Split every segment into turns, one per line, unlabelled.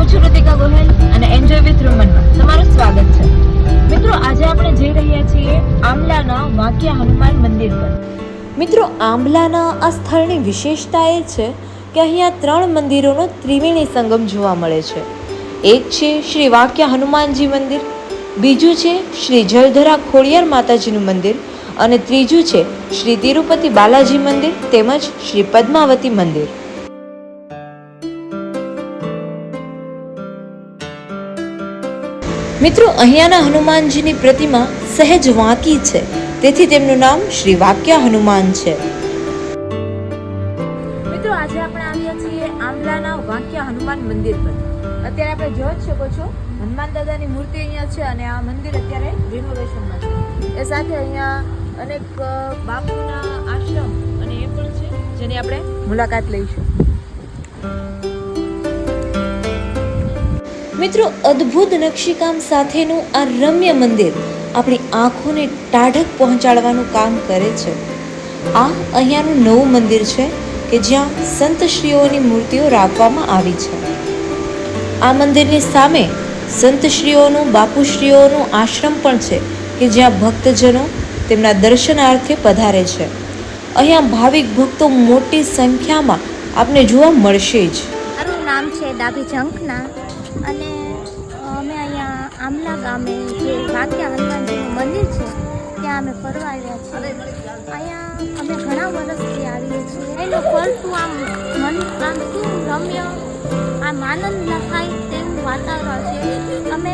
હું છું ઋતિકા ગોહેલ અને એન્જોય વિથ રૂમનમાં તમારું સ્વાગત છે. મિત્રો, આજે આપણે જઈ રહ્યા છીએ આંબલાના વાંકિયા હનુમાન મંદિર પર. મિત્રો, આંબલાના આ સ્થળની વિશેષતા એ છે કે અહીંયા 3 મંદિરોનો ત્રિવેણી સંગમ જોવા મળે છે. એક છે શ્રી વાંકિયા હનુમાનજી મંદિર, બીજું છે શ્રી જલધરા ખોડિયાર માતાજીનું મંદિર અને ત્રીજું છે શ્રી તિરુપતિ બાલાજી મંદિર તેમજ શ્રી પદ્માવતી મંદિર. મિત્રો, અહીંયાના હનુમાનજીની પ્રતિમા સહેજ વાંકી છે, તેથી તેમનું નામ શ્રી વાંકિયા હનુમાન છે. મિત્રો, આજે આપણે આવ્યા છીએ આંબલાના વાંકિયા હનુમાન મંદિર પર. અત્યારે આપણે જોઈ જ શકો છો, હનુમાન દાદાની મૂર્તિ અહીંયા છે અને આ મંદિર અત્યારે રિનોવેશનમાં છે. એ સાથે અહીંયા અનેક બાપુના આશ્રમ અને એ પણ છે, જેની આપણે મુલાકાત લઈશું. મિત્રો, અદ્ભુત નકશીકામ સાથેનું આ રમ્ય મંદિર આપણી આંખોને ટાઢક પહોંચાડવાનું કામ કરે છે. આ અહીંયાનું નવું મંદિર છે કે જ્યાં સંતશ્રીઓની મૂર્તિઓ રાખવામાં આવી છે. આ મંદિરની સામે સંતશ્રીઓનું બાપુશ્રીઓનું આશ્રમ પણ છે કે જ્યાં ભક્તજનો તેમના દર્શનાર્થે પધારે છે. અહીંયા ભાવિક ભક્તો મોટી સંખ્યામાં આપને જોવા મળશે જ.
મારું નામ છે ડાભી ઝંખના અને અમે અહીંયા આંબલા ગામે જે વાંકિયા હનુમાનજીનું મંદિર છે ત્યાં અમે ફરવા આવ્યા છીએ. અહીંયા અમે ઘણા વર્ષથી આવીએ છીએ. એનું ફરતું આમ મન આમ શું રમ્ય આમ આનંદ ન થાય તેવું વાતાવરણ છે. અમે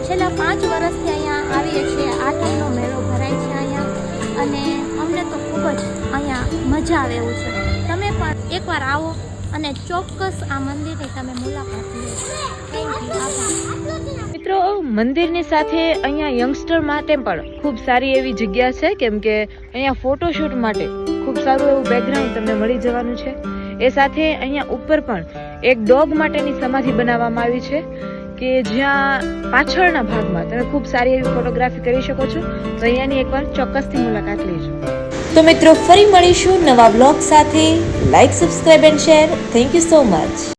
છેલ્લા 5 વર્ષથી અહીંયા આવીએ છીએ. આઠમનો મેળો ભરાય છે અહીંયા અને અમને તો ખૂબ જ અહીંયા મજા આવે એવું છે. તમે પણ એકવાર આવો અને ચોક્કસ આ મંદિરની તમે મુલાકાત લો. મિત્રો, મંદિરની સાથે અહીંયા યંગસ્ટર માટે પણ ખૂબ સારી એવી જગ્યા છે, કેમ કે અહીંયા ફોટોશૂટ માટે ખૂબ સારું એવું બેકગ્રાઉન્ડ તમને મળી જવાનું છે. એ સાથે અહીંયા ઉપર પણ એક ડોગ માટેની સમાધિ બનાવવામાં આવી છે કે જ્યાં પાછળના ભાગમાં તમે ખૂબ સારી એવી ફોટોગ્રાફી કરી શકો છો. તો અહીંયાની એકવાર ચોક્કસથી મુલાકાત લેજો. તો મિત્રો, ફરી મળીશું નવા બ્લોગ સાથે. Like, subscribe and share. Thank you so much.